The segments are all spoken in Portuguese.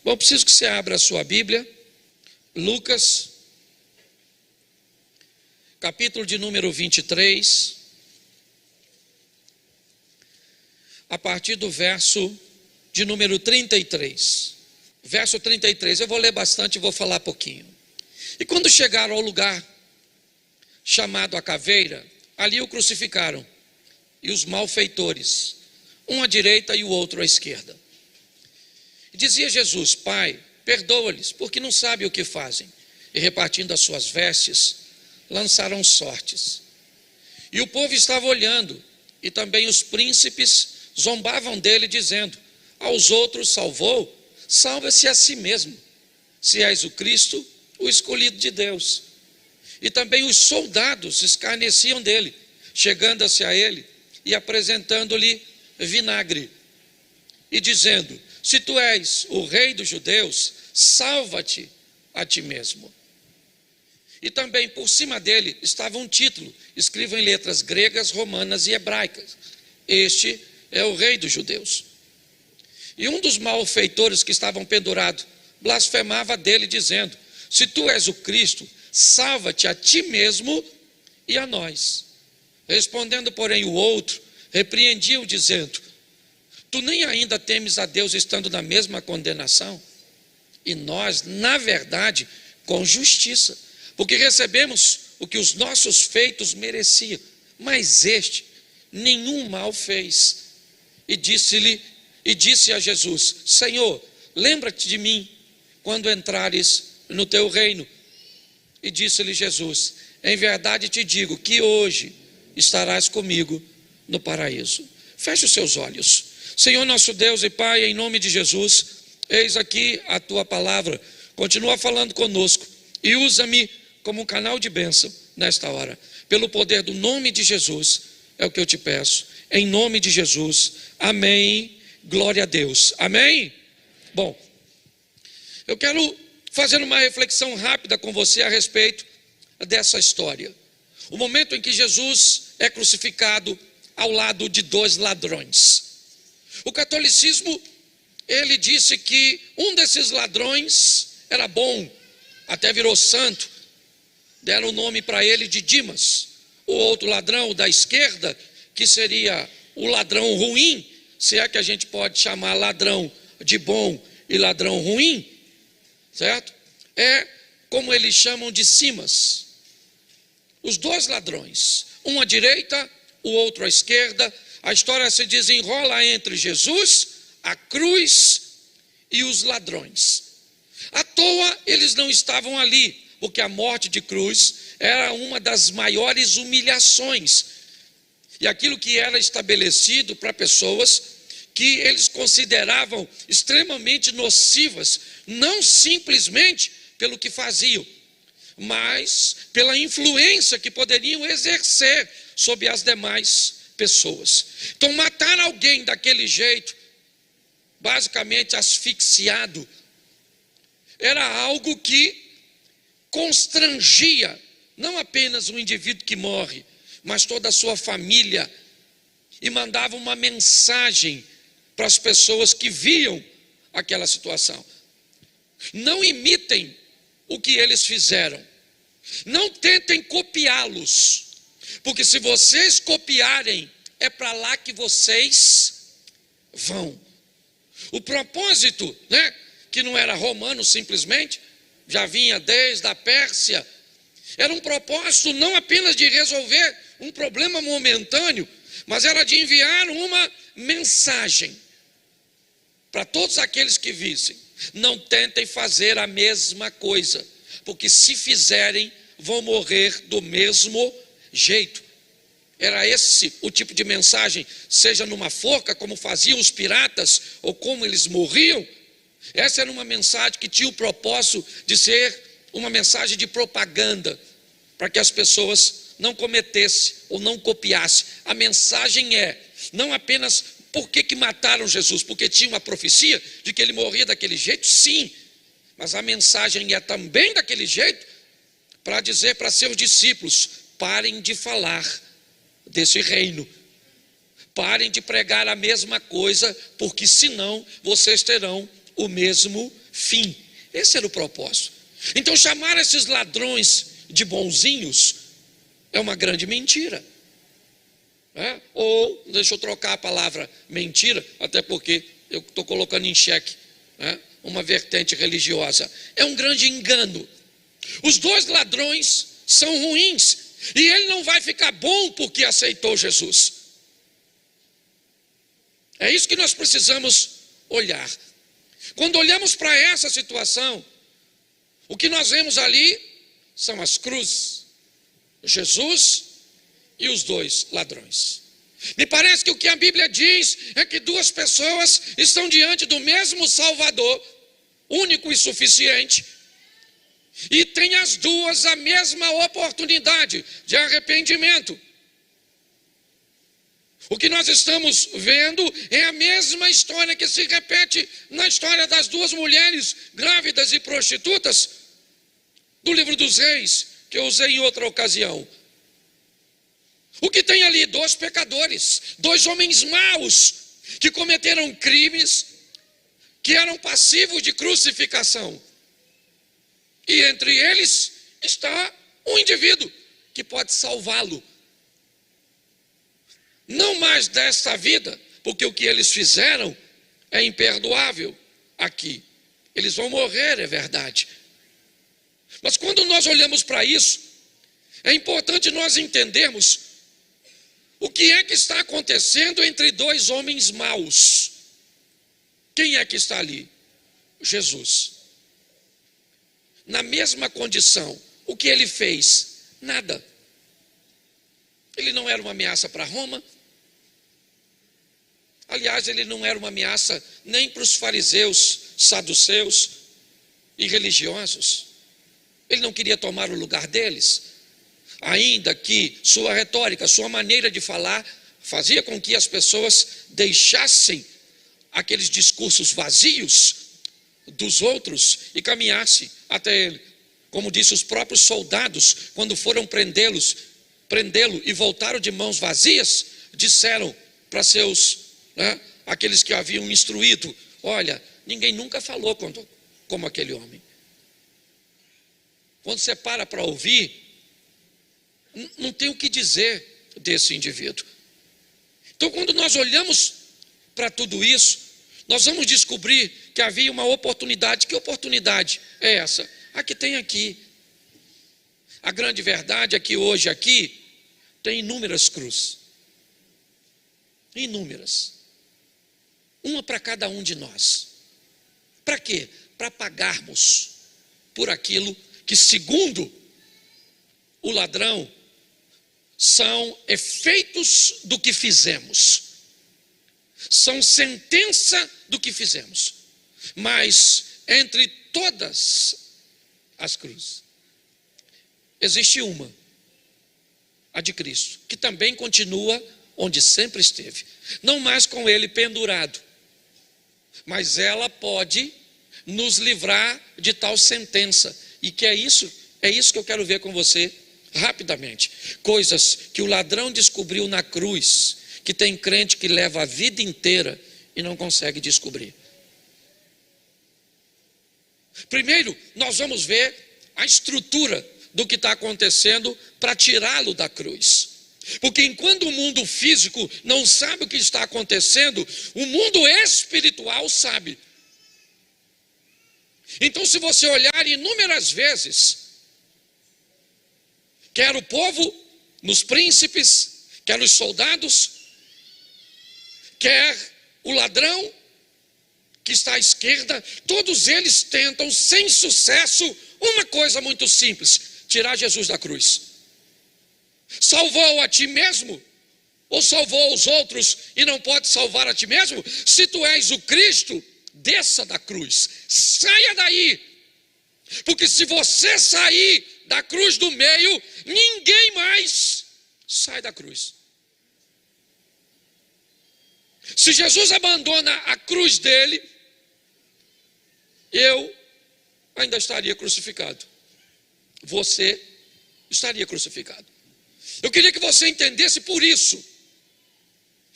Bom, preciso que você abra a sua Bíblia, Lucas, capítulo de número 23, a partir do verso de número 33. Verso 33, eu vou ler bastante e vou falar pouquinho. E quando chegaram ao lugar chamado a Caveira, ali o crucificaram, e os malfeitores, um à direita e o outro à esquerda. E dizia Jesus: Pai, perdoa-lhes, porque não sabem o que fazem. E repartindo as suas vestes, lançaram sortes. E o povo estava olhando, e também os príncipes zombavam dele, dizendo: aos outros salvou, salva-se a si mesmo, se és o Cristo, o escolhido de Deus. E também os soldados escarneciam dele, chegando-se a ele e apresentando-lhe vinagre, e dizendo: se tu és o rei dos judeus, salva-te a ti mesmo. E também por cima dele estava um título, escrito em letras gregas, romanas e hebraicas: este é o rei dos judeus. E um dos malfeitores que estavam pendurados blasfemava dele, dizendo: se tu és o Cristo, salva-te a ti mesmo e a nós. Respondendo, porém, o outro repreendia-o, dizendo: tu nem ainda temes a Deus, estando na mesma condenação? E nós, na verdade, com justiça, porque recebemos o que os nossos feitos mereciam, mas este nenhum mal fez. E disse a Jesus: Senhor, lembra-te de mim quando entrares no teu reino. E disse-lhe Jesus: em verdade te digo que hoje estarás comigo no paraíso. Feche os seus olhos. Senhor nosso Deus e Pai, em nome de Jesus, eis aqui a tua palavra. Continua falando conosco e usa-me como um canal de bênção nesta hora. Pelo poder do nome de Jesus, é o que eu te peço. Em nome de Jesus, amém. Glória a Deus, amém? Bom, eu quero fazer uma reflexão rápida com você a respeito dessa história. O momento em que Jesus é crucificado ao lado de dois ladrões. O catolicismo, ele disse que um desses ladrões era bom, até virou santo, deram o nome para ele de Dimas. O outro ladrão da esquerda, que seria o ladrão ruim, se é que a gente pode chamar ladrão de bom e ladrão ruim, certo? É como eles chamam de Simas. Os dois ladrões, um à direita, o outro à esquerda. A história se desenrola entre Jesus, a cruz e os ladrões. À toa eles não estavam ali, porque a morte de cruz era uma das maiores humilhações. E aquilo que era estabelecido para pessoas que eles consideravam extremamente nocivas, não simplesmente pelo que faziam, mas pela influência que poderiam exercer sobre as demais pessoas. Então, matar alguém daquele jeito, basicamente asfixiado, era algo que constrangia não apenas o indivíduo que morre, mas toda a sua família, e mandava uma mensagem para as pessoas que viam aquela situação: não imitem o que eles fizeram, não tentem copiá-los, porque se vocês copiarem, é para lá que vocês vão. O propósito, que não era romano simplesmente, já vinha desde a Pérsia, era um propósito não apenas de resolver um problema momentâneo, mas era de enviar uma mensagem para todos aqueles que vissem: não tentem fazer a mesma coisa, porque se fizerem, vão morrer do mesmo jeito. Era esse o tipo de mensagem, seja numa forca, como faziam os piratas, ou como eles morriam. Essa era uma mensagem que tinha o propósito de ser uma mensagem de propaganda, para que as pessoas não cometessem ou não copiassem. A mensagem é não apenas por que mataram Jesus, porque tinha uma profecia de que ele morria daquele jeito, sim, mas a mensagem é também daquele jeito para dizer para seus discípulos: parem de falar desse reino, parem de pregar a mesma coisa, porque senão vocês terão o mesmo fim. Esse era o propósito. Então chamar esses ladrões de bonzinhos é uma grande mentira. Ou, deixa eu trocar a palavra mentira, até porque eu estou colocando em xeque uma vertente religiosa. É um grande engano. Os dois ladrões são ruins, e ele não vai ficar bom porque aceitou Jesus. É isso que nós precisamos olhar. Quando olhamos para essa situação, o que nós vemos ali são as cruzes, Jesus e os dois ladrões. Me parece que o que a Bíblia diz é que duas pessoas estão diante do mesmo Salvador, único e suficiente, e tem as duas a mesma oportunidade de arrependimento. O que nós estamos vendo é a mesma história que se repete na história das duas mulheres grávidas e prostitutas do livro dos Reis, que eu usei em outra ocasião. O que tem ali? Dois pecadores, dois homens maus, que cometeram crimes, que eram passivos de crucificação. E entre eles está um indivíduo que pode salvá-lo. Não mais desta vida, porque o que eles fizeram é imperdoável aqui. Eles vão morrer, é verdade. Mas quando nós olhamos para isso, é importante nós entendermos o que é que está acontecendo entre dois homens maus. Quem é que está ali? Jesus. Na mesma condição, o que ele fez? Nada. Ele não era uma ameaça para Roma. Aliás, ele não era uma ameaça nem para os fariseus, saduceus e religiosos. Ele não queria tomar o lugar deles, ainda que sua retórica, sua maneira de falar, fazia com que as pessoas deixassem aqueles discursos vazios dos outros e caminhassem até ele. Como disse os próprios soldados, quando foram prendê-lo e voltaram de mãos vazias, disseram para seus, aqueles que haviam instruído: olha, ninguém nunca falou como aquele homem. Quando você para ouvir, não tem o que dizer desse indivíduo. Então, quando nós olhamos para tudo isso, nós vamos descobrir que havia uma oportunidade. Que oportunidade é essa? A que tem aqui. A grande verdade é que hoje aqui tem inúmeras cruzes. Inúmeras. Uma para cada um de nós. Para quê? Para pagarmos por aquilo que, segundo o ladrão, são efeitos do que fizemos. São sentença do que fizemos. Mas entre todas as cruzes, existe uma, a de Cristo, que também continua onde sempre esteve. Não mais com ele pendurado, mas ela pode nos livrar de tal sentença. E que é isso que eu quero ver com você rapidamente. Coisas que o ladrão descobriu na cruz, que tem crente que leva a vida inteira e não consegue descobrir. Primeiro, nós vamos ver a estrutura do que está acontecendo para tirá-lo da cruz. Porque enquanto o mundo físico não sabe o que está acontecendo, o mundo espiritual sabe. Então, se você olhar inúmeras vezes, quer o povo, nos príncipes, quer os soldados, quer o ladrão que está à esquerda, todos eles tentam, sem sucesso, uma coisa muito simples: tirar Jesus da cruz. Salvou a ti mesmo? Ou salvou os outros e não pode salvar a ti mesmo? Se tu és o Cristo, desça da cruz, saia daí, porque se você sair da cruz do meio, ninguém mais sai da cruz. Se Jesus abandona a cruz dele, eu ainda estaria crucificado, você estaria crucificado. Eu queria que você entendesse por isso.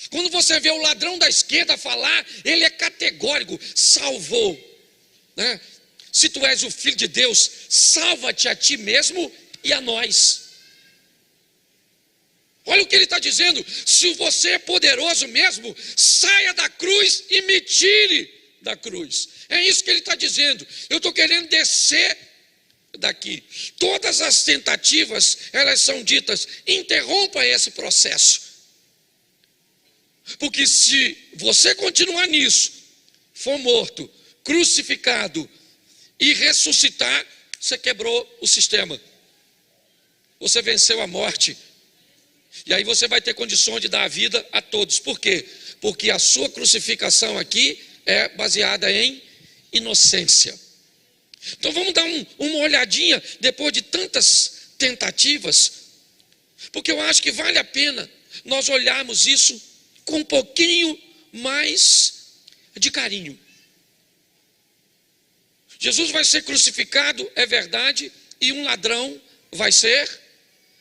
Quando você vê o ladrão da esquerda falar, ele é categórico: salvou né? Se tu és o Filho de Deus, salva-te a ti mesmo e a nós. Olha o que ele está dizendo: se você é poderoso mesmo, saia da cruz e me tire da cruz. É isso que ele está dizendo. Eu estou querendo descer daqui. Todas as tentativas, elas são ditas: interrompa esse processo. Porque se você continuar nisso, for morto, crucificado e ressuscitar, você quebrou o sistema. Você venceu a morte. E aí você vai ter condições de dar a vida a todos. Por quê? Porque a sua crucificação aqui é baseada em inocência. Então vamos dar uma olhadinha depois de tantas tentativas, porque eu acho que vale a pena nós olharmos isso com um pouquinho mais de carinho. Jesus vai ser crucificado, é verdade, e um ladrão vai ser,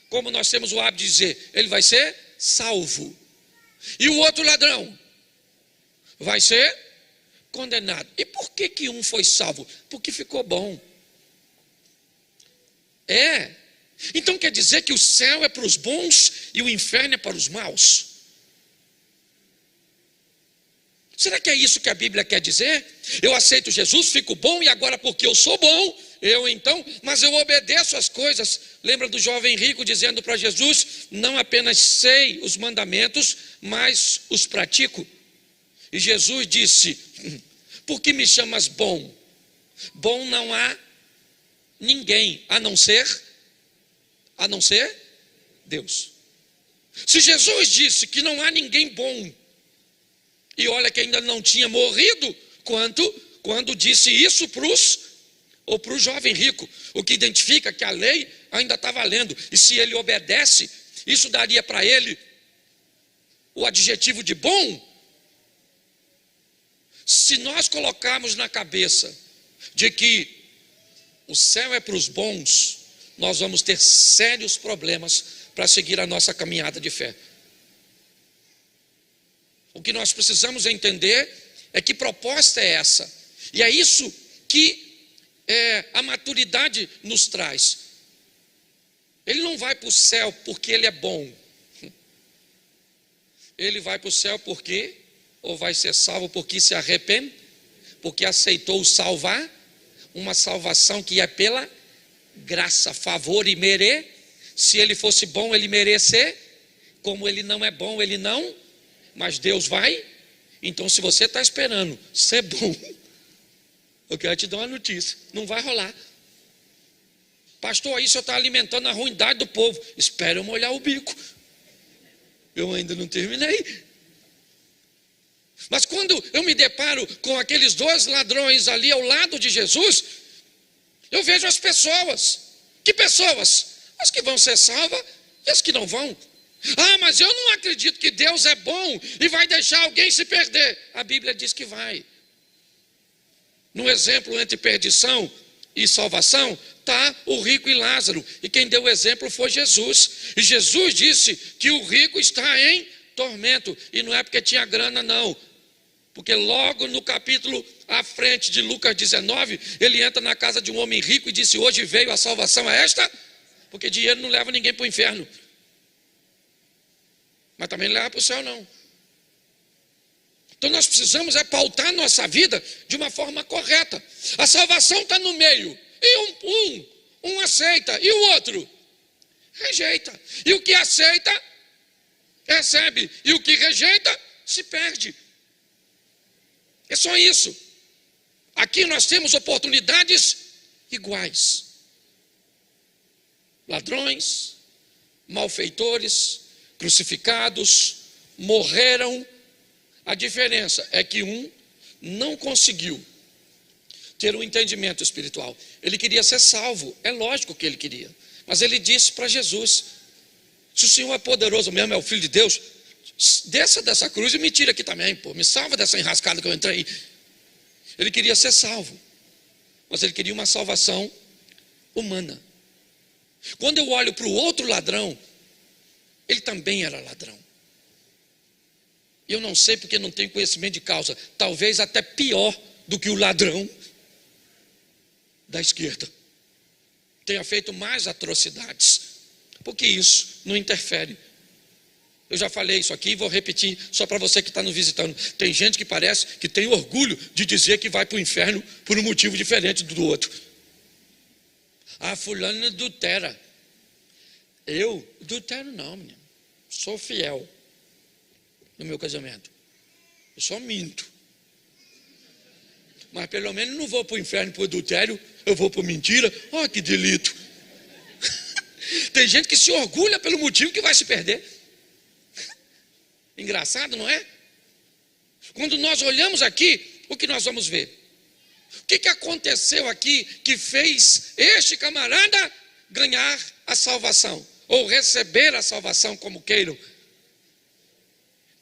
como nós temos o hábito de dizer, ele vai ser salvo. E o outro ladrão vai ser condenado. E por que um foi salvo? Porque ficou bom. Então quer dizer que o céu é para os bons e o inferno é para os maus? Será que é isso que a Bíblia quer dizer? Eu aceito Jesus, fico bom, e agora porque eu sou bom, mas eu obedeço as coisas. Lembra do jovem rico dizendo para Jesus: não apenas sei os mandamentos, mas os pratico. E Jesus disse: por que me chamas bom? Bom não há ninguém, a não ser Deus. Se Jesus disse que não há ninguém bom, e olha que ainda não tinha morrido quando disse isso para o jovem rico, o que identifica que a lei ainda está valendo, e se ele obedece, isso daria para ele o adjetivo de bom. Se nós colocarmos na cabeça de que o céu é para os bons, nós vamos ter sérios problemas para seguir a nossa caminhada de fé. O que nós precisamos entender é que proposta é essa, e é isso que a maturidade nos traz. Ele não vai para o céu porque ele é bom, ele vai para o céu porque, ou vai ser salvo porque se arrepende, porque aceitou salvar, uma salvação que é pela graça, favor e merecer. Se ele fosse bom, ele merecer. Como ele não é bom, ele não, mas Deus vai. Então, se você está esperando ser bom, eu quero te dar uma notícia: não vai rolar. Pastor, aí você está alimentando a ruindade do povo. Espera eu molhar o bico, eu ainda não terminei. Mas quando eu me deparo com aqueles dois ladrões ali ao lado de Jesus, eu vejo as pessoas. Que pessoas? As que vão ser salvas e as que não vão. Ah, mas eu não acredito que Deus é bom e vai deixar alguém se perder. A Bíblia diz que vai. No exemplo entre perdição e salvação, está o rico e Lázaro. E quem deu o exemplo foi Jesus. E Jesus disse que o rico está em tormento. E não é porque tinha grana, não. Porque logo no capítulo à frente de Lucas 19, ele entra na casa de um homem rico e disse: hoje veio a salvação a esta, porque dinheiro não leva ninguém para o inferno, mas também não leva para o céu, não. Então nós precisamos pautar nossa vida de uma forma correta. A salvação está no meio, e um aceita, e o outro rejeita. E o que aceita, recebe, e o que rejeita, se perde. É só isso. Aqui nós temos oportunidades iguais. Ladrões, malfeitores, crucificados, morreram. A diferença é que um não conseguiu ter um entendimento espiritual. Ele queria ser salvo, é lógico que ele queria. Mas ele disse para Jesus: se o Senhor é poderoso mesmo, é o Filho de Deus, desça dessa cruz e me tira aqui também, pô, me salva dessa enrascada que eu entrei. Ele queria ser salvo, mas ele queria uma salvação humana. Quando eu olho para o outro ladrão, ele também era ladrão. Eu não sei porque não tenho conhecimento de causa, talvez até pior do que o ladrão, da esquerda tenha feito mais atrocidades, porque isso não interfere. Eu já falei isso aqui e vou repetir só para você que está nos visitando. Tem gente que parece que tem orgulho de dizer que vai para o inferno por um motivo diferente do outro. Ah, fulano adultera. Eu adultero não, menino. Sou fiel no meu casamento. Eu só minto. Mas pelo menos não vou para o inferno por adultério, eu vou por mentira. Olha que delito. Tem gente que se orgulha pelo motivo que vai se perder. Engraçado, não é? Quando nós olhamos aqui, o que nós vamos ver? O que aconteceu aqui que fez este camarada ganhar a salvação? Ou receber a salvação, como queiram?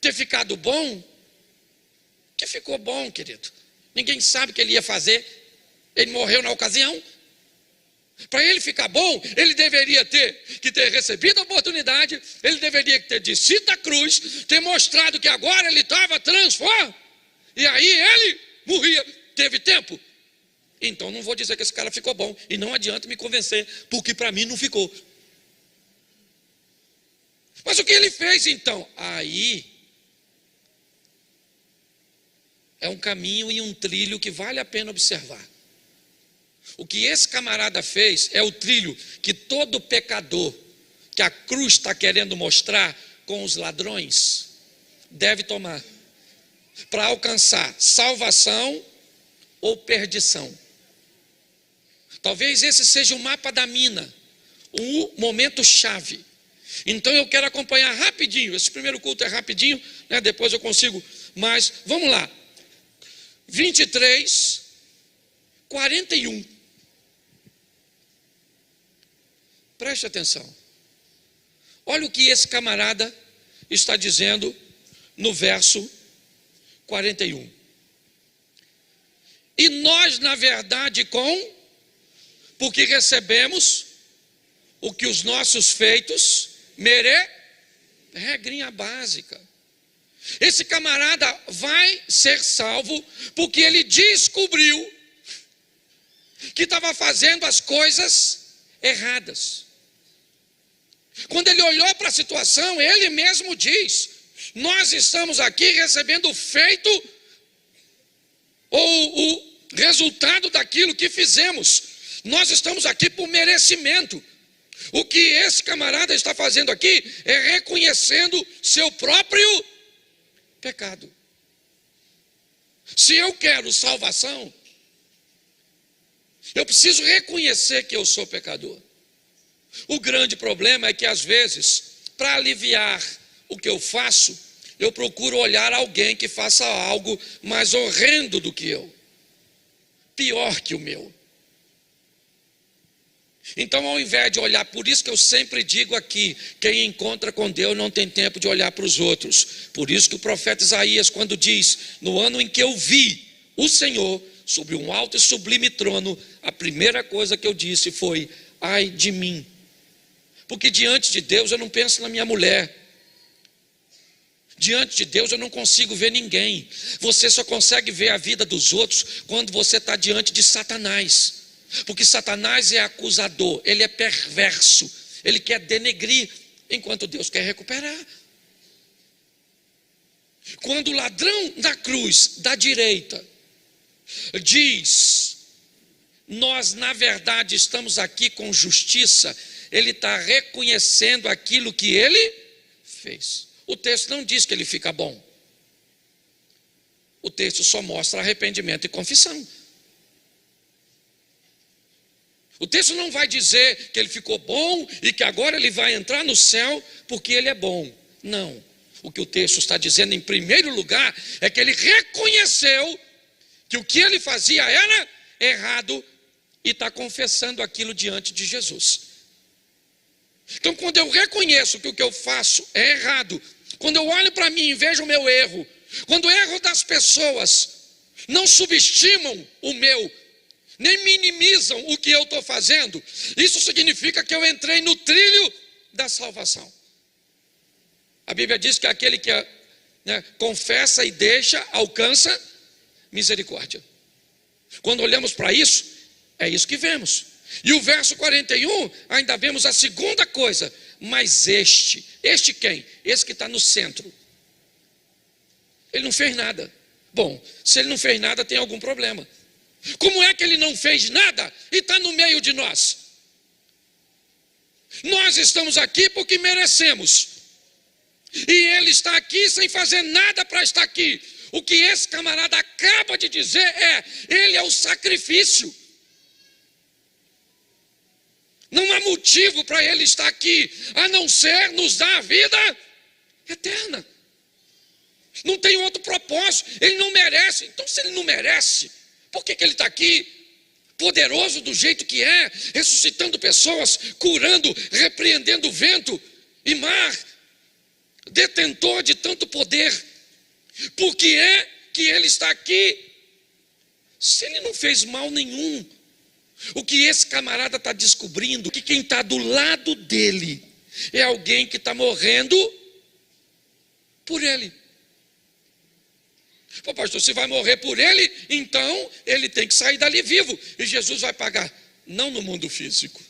Ter ficado bom? Que ficou bom, querido. Ninguém sabe o que ele ia fazer. Ele morreu na ocasião. Para ele ficar bom, ele deveria ter recebido a oportunidade, ele deveria ter descido da cruz, ter mostrado que agora ele estava transformado, e aí ele morria. Teve tempo? Então não vou dizer que esse cara ficou bom, e não adianta me convencer, porque para mim não ficou. Mas o que ele fez então? Aí é um caminho e um trilho que vale a pena observar. O que esse camarada fez é o trilho que todo pecador, que a cruz está querendo mostrar com os ladrões, deve tomar para alcançar salvação ou perdição. Talvez esse seja o mapa da mina, o momento chave. Então eu quero acompanhar rapidinho. Esse primeiro culto é rapidinho, né? Depois eu consigo, mas vamos lá. 23, 41. Preste atenção. Olha o que esse camarada está dizendo no verso 41. E nós, na verdade, porque recebemos o que os nossos feitos regrinha básica. Esse camarada vai ser salvo porque ele descobriu que estava fazendo as coisas erradas. Quando ele olhou para a situação, ele mesmo diz: nós estamos aqui recebendo o feito ou o resultado daquilo que fizemos. Nós estamos aqui por merecimento. O que esse camarada está fazendo aqui é reconhecendo seu próprio pecado. Se eu quero salvação, eu preciso reconhecer que eu sou pecador. O grande problema é que às vezes, para aliviar o que eu faço, eu procuro olhar alguém que faça algo mais horrendo do que eu, pior que o meu. Então, ao invés de olhar, por isso que eu sempre digo aqui, quem encontra com Deus não tem tempo de olhar para os outros. Por isso que o profeta Isaías, quando diz: no ano em que eu vi o Senhor sobre um alto e sublime trono, a primeira coisa que eu disse foi: ai de mim. Porque diante de Deus eu não penso na minha mulher. Diante de Deus eu não consigo ver ninguém. Você só consegue ver a vida dos outros quando você está diante de Satanás. Porque Satanás é acusador, ele é perverso, ele quer denegrir, enquanto Deus quer recuperar. Quando o ladrão da cruz, da direita, diz: nós na verdade estamos aqui com justiça, ele está reconhecendo aquilo que ele fez. O texto não diz que ele fica bom. O texto só mostra arrependimento e confissão. O texto não vai dizer que ele ficou bom e que agora ele vai entrar no céu porque ele é bom. Não. O que o texto está dizendo, em primeiro lugar, é que ele reconheceu que o que ele fazia era errado e está confessando aquilo diante de Jesus. Então, quando eu reconheço que o que eu faço é errado, quando eu olho para mim e vejo o meu erro, quando o erro das pessoas não subestimam o meu, nem minimizam o que eu estou fazendo, isso significa que eu entrei no trilho da salvação. A Bíblia diz que aquele que confessa e deixa, alcança misericórdia. Quando olhamos para isso, É isso que vemos. E o verso 41, ainda vemos a segunda coisa. Mas este quem? Esse que está no centro. Ele não fez nada. Bom, se ele não fez nada, tem algum problema. Como é que ele não fez nada e está no meio de nós? Nós estamos aqui porque merecemos. E ele está aqui sem fazer nada para estar aqui. O que esse camarada acaba de dizer é: ele é o sacrifício. Não há motivo para ele estar aqui, a não ser nos dar a vida eterna. Não tem outro propósito. Ele não merece. Então, se ele não merece, por que ele está aqui? Poderoso do jeito que é, ressuscitando pessoas, curando, repreendendo vento e mar, detentor de tanto poder. Por que é que ele está aqui? Se ele não fez mal nenhum. O que esse camarada está descobrindo, que quem está do lado dele é alguém que está morrendo por ele. Pô, pastor, se vai morrer por ele, então ele tem que sair dali vivo. E Jesus vai pagar, não no mundo físico,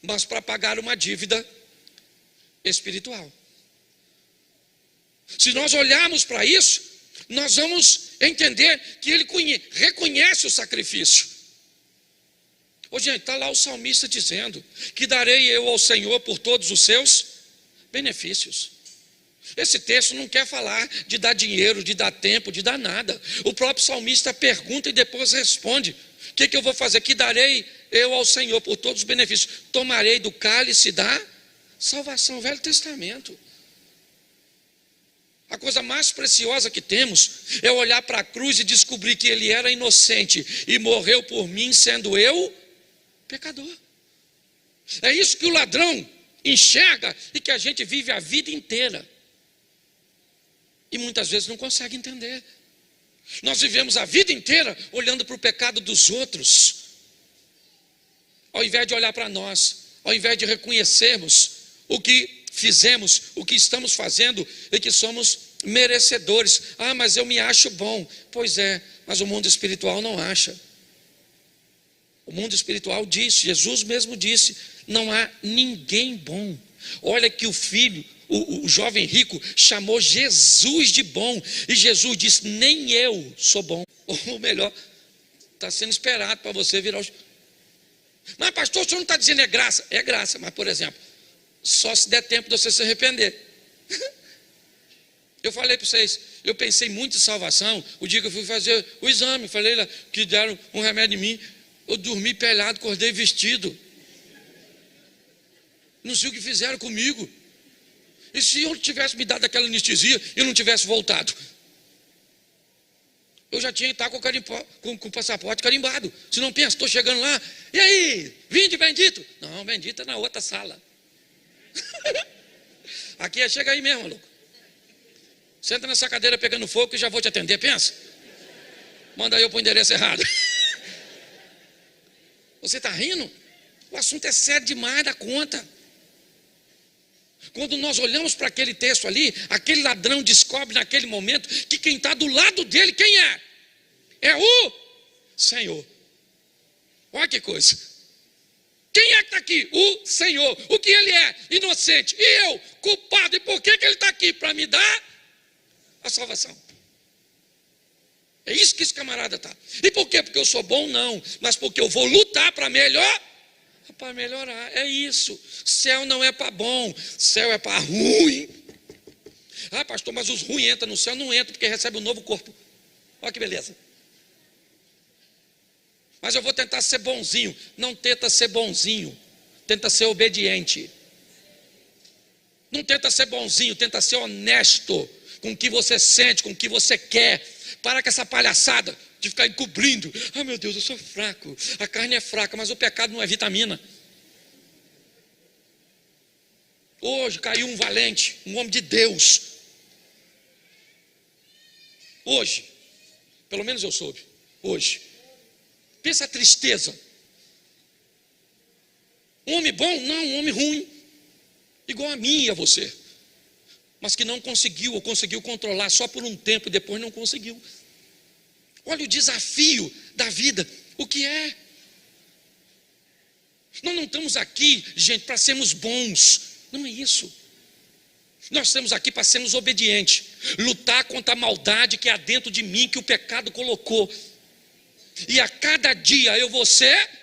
mas para pagar uma dívida espiritual. Se nós olharmos para isso, nós vamos entender que ele reconhece o sacrifício. Ô, gente, está lá o salmista dizendo que darei eu ao Senhor por todos os seus benefícios. Esse texto não quer falar de dar dinheiro, de dar tempo, de dar nada. O próprio salmista pergunta e depois responde: o que eu vou fazer? Que darei eu ao Senhor por todos os benefícios? Tomarei do cálice da salvação. Velho Testamento. A coisa mais preciosa que temos é olhar para a cruz e descobrir que ele era inocente e morreu por mim, sendo eu pecador. É isso que o ladrão enxerga e que a gente vive a vida inteira. E muitas vezes não consegue entender. Nós vivemos a vida inteira olhando para o pecado dos outros, ao invés de olhar para nós, ao invés de reconhecermos o que fizemos, o que estamos fazendo e que somos merecedores. Ah, mas eu me acho bom. Pois é, mas o mundo espiritual não acha. O mundo espiritual disse, Jesus mesmo disse, não há ninguém bom. Olha que o filho, o jovem rico, chamou Jesus de bom. E Jesus disse, nem eu sou bom. Ou melhor, está sendo esperado para você virar o... Mas pastor, o senhor não está dizendo é graça? É graça, mas por exemplo, só se der tempo de você se arrepender. Eu falei para vocês, eu pensei muito em salvação. O dia que eu fui fazer o exame, falei lá que deram um remédio em mim. Eu dormi pelado, acordei vestido. Não sei o que fizeram comigo. E se eu tivesse me dado aquela anestesia e não tivesse voltado? Eu já tinha que estar com o passaporte carimbado. Se não pensa, estou chegando lá. E aí, vinde bendito? Não, bendito é na outra sala. Aqui é chega aí mesmo, louco. Senta nessa cadeira pegando fogo que já vou te atender, pensa. Manda eu para o endereço errado. Você está rindo? O assunto é sério demais da conta. Quando nós olhamos para aquele texto ali, aquele ladrão descobre naquele momento que quem está do lado dele, quem é? É o Senhor. Olha que coisa. Quem é que está aqui? O Senhor. O que ele é? Inocente. E eu, culpado. E por que ele está aqui? Para me dar a salvação. É isso que esse camarada está. E por quê? Porque eu sou bom? Não. Mas porque eu vou lutar para melhorar. Para melhorar. É isso. Céu não é para bom. Céu é para ruim. Ah, pastor, mas os ruins entram no céu? Não entram porque recebe um novo corpo. Olha que beleza. Mas eu vou tentar ser bonzinho. Não tenta ser bonzinho. Tenta ser obediente. Não tenta ser bonzinho. Tenta ser honesto com o que você sente, com o que você quer. Para com essa palhaçada de ficar encobrindo. Ah, meu Deus, eu sou fraco. A carne é fraca, mas o pecado não é vitamina. Hoje caiu um valente, um homem de Deus. Hoje, pelo menos eu soube, hoje. Pensa a tristeza. Um homem bom? Não, um homem ruim. Igual a mim e a você. Mas que não conseguiu, ou conseguiu controlar só por um tempo e depois não conseguiu. Olha o desafio da vida. O que é? Nós não estamos aqui, gente, para sermos bons. Não é isso. Nós estamos aqui para sermos obedientes. Lutar contra a maldade que há dentro de mim, que o pecado colocou. E a cada dia eu vou ser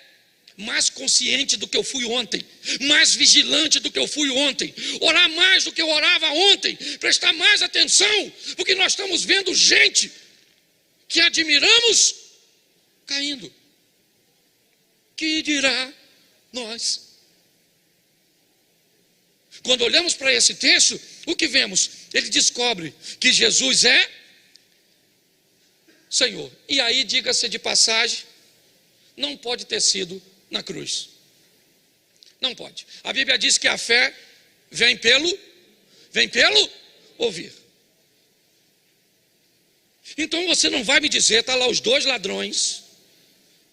mais consciente do que eu fui ontem, mais vigilante do que eu fui ontem, orar mais do que eu orava ontem, prestar mais atenção, porque nós estamos vendo gente que admiramos caindo. Que dirá nós? Quando olhamos para esse texto, o que vemos? Ele descobre que Jesus é Senhor. E aí, diga-se de passagem, não pode ter sido na cruz. Não pode. A Bíblia diz que a fé vem pelo ouvir. Então você não vai me dizer, está lá os dois ladrões,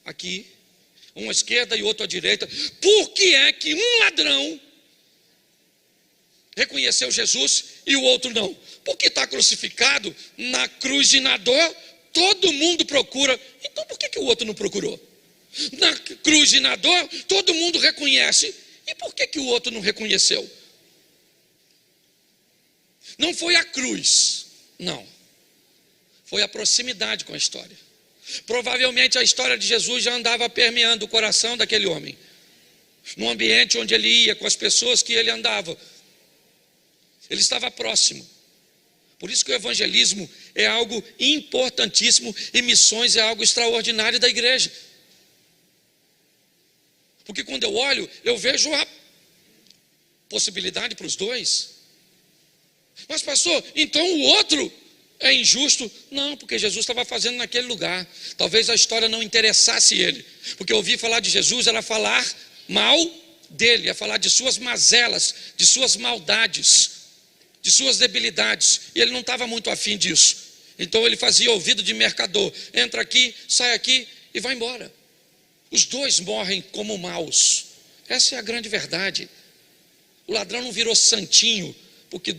aqui, um à esquerda e outro à direita, por que é que um ladrão reconheceu Jesus e o outro não? Porque está crucificado na cruz e na dor, todo mundo procura. Então por que o outro não procurou? Na cruz e na dor, todo mundo reconhece. E por que o outro não reconheceu? Não foi a cruz, não. Foi a proximidade com a história. Provavelmente a história de Jesus já andava permeando o coração daquele homem. No ambiente onde ele ia, com as pessoas que ele andava. Ele estava próximo. Por isso que o evangelismo é algo importantíssimo e missões é algo extraordinário da igreja. Porque quando eu olho, eu vejo a possibilidade para os dois. Mas pastor, então o outro é injusto? Não, porque Jesus estava fazendo naquele lugar. Talvez a história não interessasse ele. Porque ouvir falar de Jesus era falar mal dele, é falar de suas mazelas, de suas maldades, de suas debilidades. E ele não estava muito afim disso. Então ele fazia ouvido de mercador. Entra aqui, sai aqui e vai embora. Os dois morrem como maus. Essa é a grande verdade. O ladrão não virou santinho, porque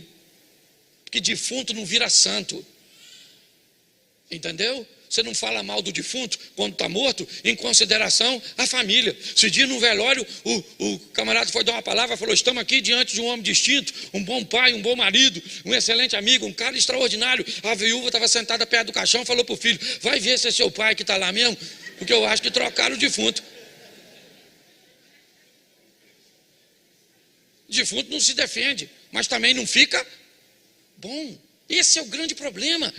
defunto não vira santo. Entendeu? Você não fala mal do defunto quando está morto, em consideração à família. Esse dia no velório, o camarada foi dar uma palavra, falou: estamos aqui diante de um homem distinto, um bom pai, um bom marido, um excelente amigo, um cara extraordinário. A viúva estava sentada perto do caixão, falou para o filho: vai ver se é seu pai que está lá mesmo, porque eu acho que trocaram o defunto. O defunto não se defende, mas também não fica bom. Esse é o grande problema.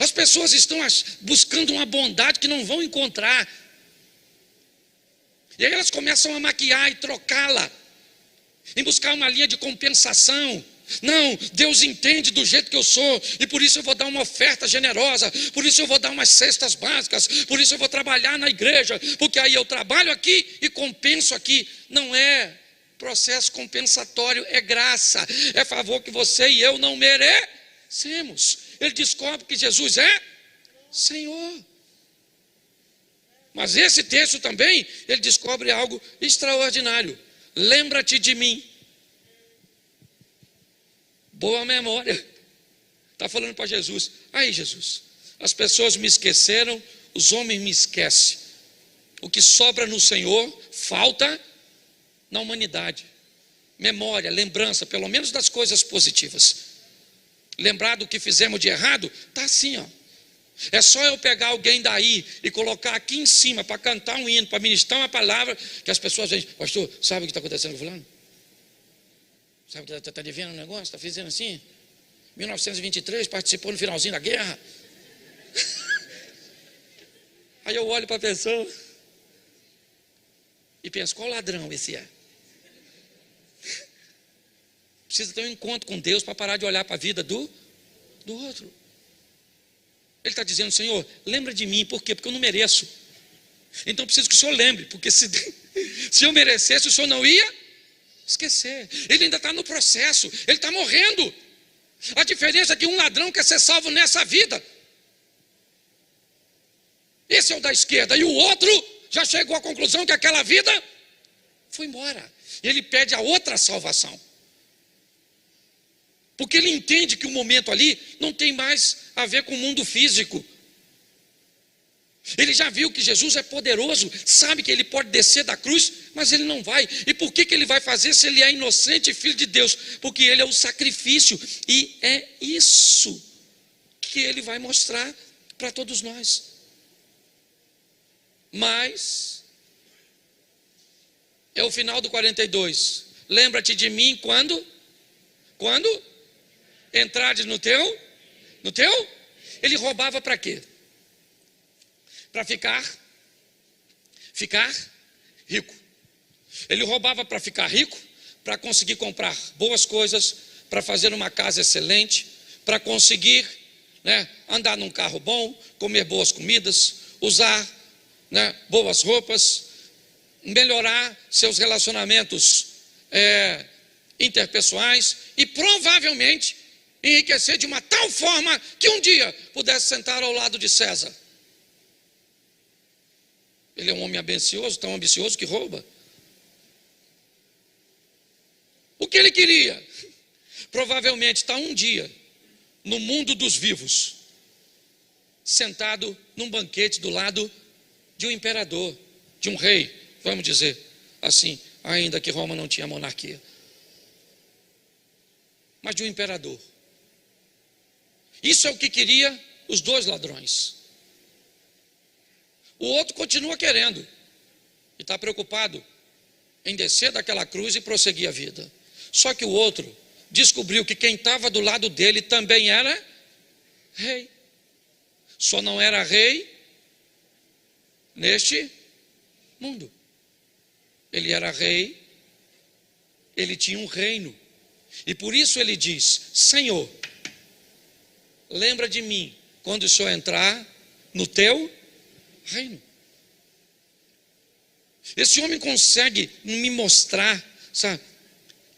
As pessoas estão buscando uma bondade que não vão encontrar. E aí elas começam a maquiar e trocá-la, em buscar uma linha de compensação. Não, Deus entende do jeito que eu sou, e por isso eu vou dar uma oferta generosa, por isso eu vou dar umas cestas básicas, por isso eu vou trabalhar na igreja, porque aí eu trabalho aqui e compenso aqui. Não é processo compensatório, é graça, é favor que você e eu não merecemos. Ele descobre que Jesus é Senhor. Mas esse texto também, ele descobre algo extraordinário. Lembra-te de mim. Boa memória. Está falando para Jesus: aí Jesus, as pessoas me esqueceram, os homens me esquecem. O que sobra no Senhor, falta na humanidade. Memória, lembrança, pelo menos das coisas positivas. Lembrar do que fizemos de errado, está assim, ó. É só eu pegar alguém daí e colocar aqui em cima para cantar um hino, para ministrar uma palavra, que as pessoas dizem: pastor, sabe o que está acontecendo com fulano? Sabe que está devendo um negócio, está fazendo assim? 1923, participou no finalzinho da guerra. Aí eu olho para a pessoa e penso: qual ladrão esse é? Precisa ter um encontro com Deus para parar de olhar para a vida do outro. Ele está dizendo: Senhor, lembra de mim. Por quê? Porque eu não mereço. Então preciso que o Senhor lembre, porque se eu merecesse, o Senhor não ia esquecer. Ele ainda está no processo, ele está morrendo. A diferença é que um ladrão quer ser salvo nessa vida. Esse é o da esquerda. E o outro já chegou à conclusão que aquela vida foi embora. E ele pede a outra salvação. Porque ele entende que o momento ali não tem mais a ver com o mundo físico. Ele já viu que Jesus é poderoso, sabe que ele pode descer da cruz, mas ele não vai. E por que ele vai fazer se ele é inocente e filho de Deus? Porque ele é o sacrifício, e é isso que ele vai mostrar para todos nós. Mas é o final do 42. Lembra-te de mim quando? Quando? Entrares no teu? No teu? Ele roubava para quê? Para ficar rico. Ele roubava para ficar rico, para conseguir comprar boas coisas, para fazer uma casa excelente, para conseguir, andar num carro bom, comer boas comidas, usar, boas roupas, melhorar seus relacionamentos interpessoais e provavelmente enriquecer de uma tal forma que um dia pudesse sentar ao lado de César. Ele é um homem ambicioso, tão ambicioso que rouba. O que ele queria? Provavelmente estar um dia no mundo dos vivos, sentado num banquete do lado de um imperador, de um rei, vamos dizer assim, ainda que Roma não tinha monarquia, mas de um imperador. Isso é o que queria os dois ladrões. O outro continua querendo e está preocupado em descer daquela cruz e prosseguir a vida. Só que o outro descobriu que quem estava do lado dele também era rei. Só não era rei neste mundo. Ele era rei, ele tinha um reino. E por isso ele diz: Senhor, lembra de mim quando o Senhor entrar no teu reino. Esse homem consegue me mostrar, sabe,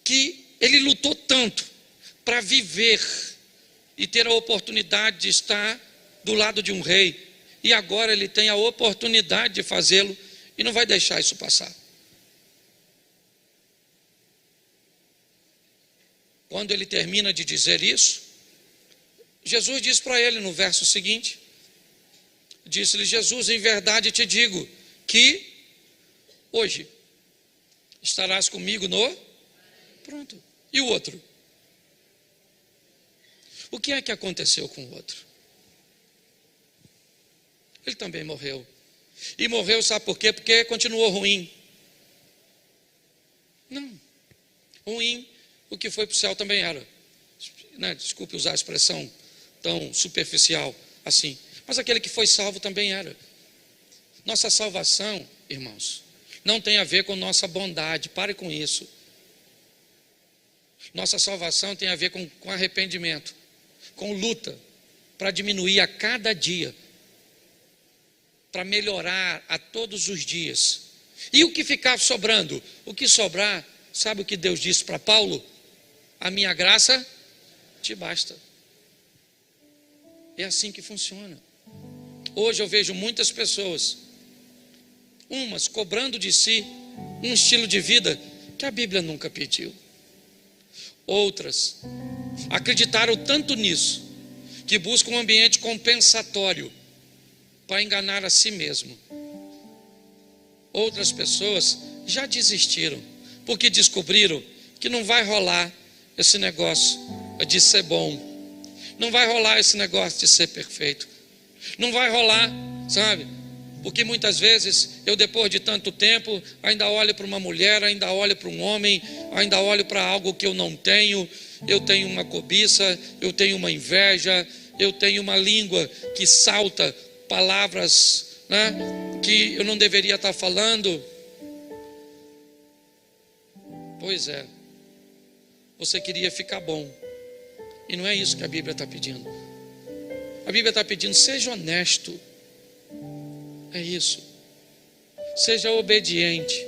que ele lutou tanto para viver e ter a oportunidade de estar do lado de um rei, e agora ele tem a oportunidade de fazê-lo e não vai deixar isso passar. Quando ele termina de dizer isso, Jesus diz para ele no verso seguinte, disse-lhe Jesus: em verdade te digo que hoje estarás comigo no... Pronto. E o outro? O que é que aconteceu com o outro? Ele também morreu. E morreu, sabe por quê? Porque continuou ruim. Não. Ruim, o que foi para o céu também era. Desculpe usar a expressão tão superficial assim. Mas aquele que foi salvo também era. Nossa salvação, irmãos, não tem a ver com nossa bondade. Pare com isso. Nossa salvação tem a ver com arrependimento, com luta, para diminuir a cada dia, para melhorar a todos os dias. E o que ficar sobrando? O que sobrar, sabe o que Deus disse para Paulo? A minha graça te basta. É assim que funciona. Hoje eu vejo muitas pessoas, umas cobrando de si um estilo de vida que a Bíblia nunca pediu. Outras acreditaram tanto nisso que buscam um ambiente compensatório para enganar a si mesmo. Outras pessoas já desistiram porque descobriram que não vai rolar esse negócio de ser bom, não vai rolar esse negócio de ser perfeito, não vai rolar, sabe? Porque muitas vezes eu, depois de tanto tempo, ainda olho para uma mulher, ainda olho para um homem, ainda olho para algo que eu não tenho. Eu tenho uma cobiça, eu tenho uma inveja, eu tenho uma língua que salta palavras, que eu não deveria estar falando. Pois é, você queria ficar bom, e não é isso que a Bíblia está pedindo. A Bíblia está pedindo: seja honesto. É isso. Seja obediente.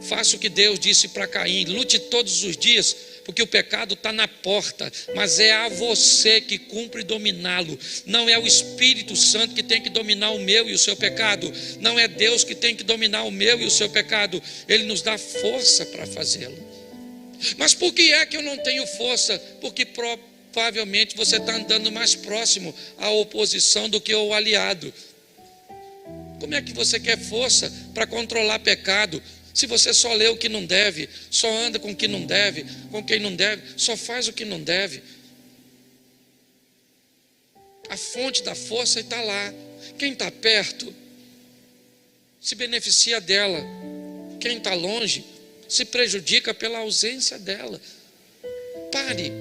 Faça o que Deus disse para Caim: lute todos os dias, porque o pecado está na porta, mas é a você que cumpre dominá-lo. Não é o Espírito Santo que tem que dominar o meu e o seu pecado. Não é Deus que tem que dominar o meu e o seu pecado. Ele nos dá força para fazê-lo. Mas por que é que eu não tenho força? Porque provavelmente você está andando mais próximo à oposição do que ao aliado. Como é que você quer força para controlar pecado, se você só lê o que não deve, só anda com o que não deve, com quem não deve, só faz o que não deve? A fonte da força está lá. Quem está perto se beneficia dela. Quem está longe se prejudica pela ausência dela. Pare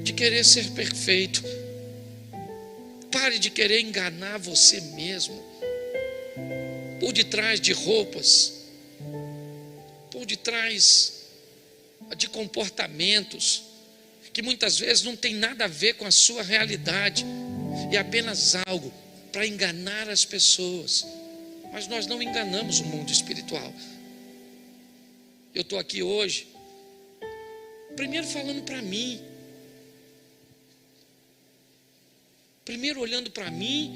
de querer ser perfeito. Pare de querer enganar você mesmo. Por detrás de roupas, por detrás de comportamentos que muitas vezes não tem nada a ver com a sua realidade, é apenas algo para enganar as pessoas. Mas nós não enganamos o mundo espiritual. Eu estou aqui hoje, primeiro falando para mim, primeiro olhando para mim,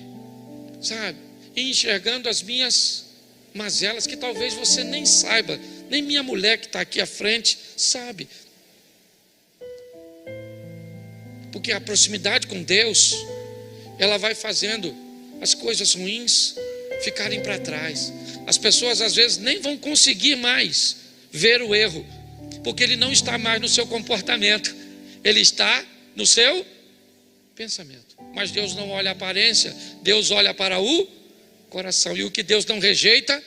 sabe, e enxergando as minhas mazelas, que talvez você nem saiba, nem minha mulher que está aqui à frente sabe. Porque a proximidade com Deus, ela vai fazendo as coisas ruins ficarem para trás. As pessoas às vezes nem vão conseguir mais ver o erro, porque ele não está mais no seu comportamento, ele está no seu pensamento. Mas Deus não olha a aparência, Deus olha para o coração. E o que Deus não rejeita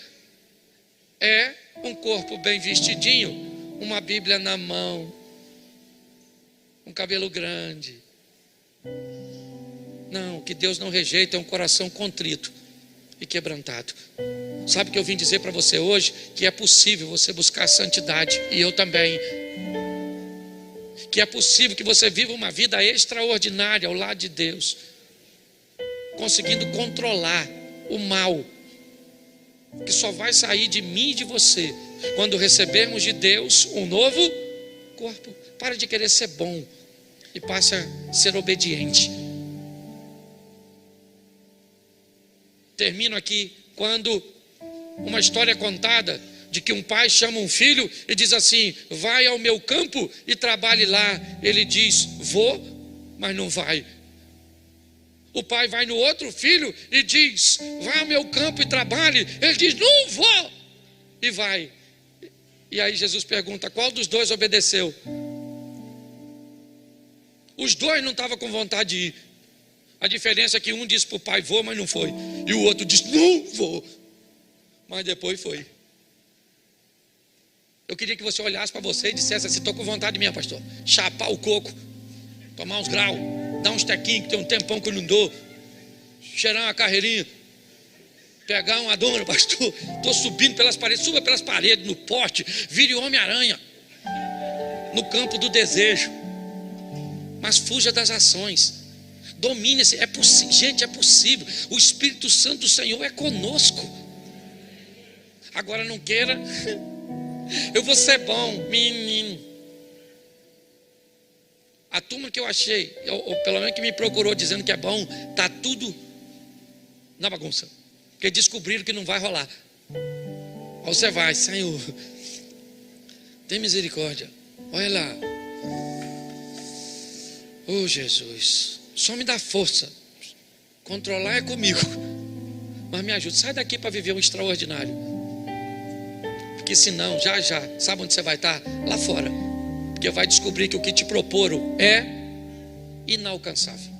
é um corpo bem vestidinho, uma Bíblia na mão, um cabelo grande. Não, o que Deus não rejeita é um coração contrito e quebrantado. Sabe o que eu vim dizer para você hoje? Que é possível você buscar a santidade, e eu também. Que é possível que você viva uma vida extraordinária ao lado de Deus, conseguindo controlar o mal, que só vai sair de mim e de você quando recebermos de Deus um novo corpo. Para de querer ser bom e passe a ser obediente. Termino aqui quando uma história é contada de que um pai chama um filho e diz assim: vai ao meu campo e trabalhe lá. Ele diz: vou, mas não vai. O pai vai no outro filho e diz: vai ao meu campo e trabalhe. Ele diz: não vou, e vai. E aí Jesus pergunta: qual dos dois obedeceu? Os dois não estavam com vontade de ir. A diferença é que um disse para o pai: vou, mas não foi. E o outro disse: não vou, mas depois foi. Eu queria que você olhasse para você e dissesse assim: estou com vontade minha, pastor, chapar o coco, tomar uns graus, dar uns tequinhos, que tem um tempão que eu não dou, cheirar uma carreirinha, pegar uma dona, pastor, estou subindo pelas paredes. Suba pelas paredes, no poste, vire Homem-Aranha no campo do desejo, mas fuja das ações. Domine-se. É possível, gente, é possível. O Espírito Santo do Senhor é conosco. Agora não queira eu vou ser bom, menino. A turma que eu achei, ou pelo menos que me procurou dizendo que é bom, está tudo na bagunça, porque descobriram que não vai rolar. Aí você vai: Senhor, tem misericórdia, olha lá. Oh Jesus, só me dá força. Controlar é comigo, mas me ajuda. Sai daqui para viver um extraordinário. Porque senão, já, sabe onde você vai estar? Lá fora. Porque vai descobrir que o que te proporam é inalcançável.